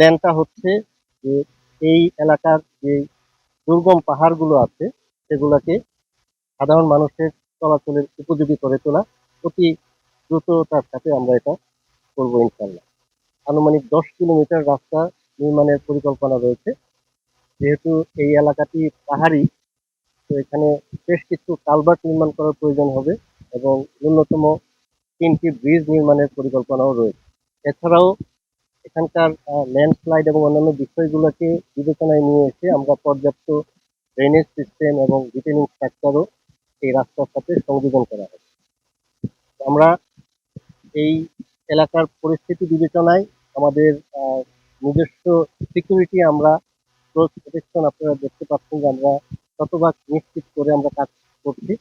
প্ল্যানটা হচ্ছে যে এই এলাকার যে দুর্গম পাহাড়গুলো আছে সেগুলোকে সাধারণ মানুষের চলাচলের উপযোগী করে তোলা। অতি দ্রুততার সাথে আমরা এটা করবো ইনশাল্লাহ। আনুমানিক 10 কিলোমিটার রাস্তা নির্মাণের পরিকল্পনা রয়েছে। যেহেতু এই এলাকাটি পাহাড়ি, তো এখানে বেশ কিছু কালভার্ট নির্মাণ করার প্রয়োজন হবে এবং ন্যূনতম 3টি ব্রিজ নির্মাণের পরিকল্পনাও রয়েছে। এছাড়াও এখানকার ল্যান্ডস্লাইড এবং অন্যান্য বিষয়গুলোকে বিবেচনায় নিয়ে এসে আমরা পর্যাপ্ত ড্রেনেজ সিস্টেম এবং রিটেনিং স্ট্রাকচারও এই রাস্তার সাথে সংযোজন করা হবে। আমরা এই এলাকার পরিস্থিতি বিবেচনায় আমাদের নিজস্ব সিকিউরিটি আমরা ক্লোজ প্রোটেকশন আপনারা দেখতে পাচ্ছেন যে আমরা শতভাগ নিশ্চিত করে আমরা কাজ করছি।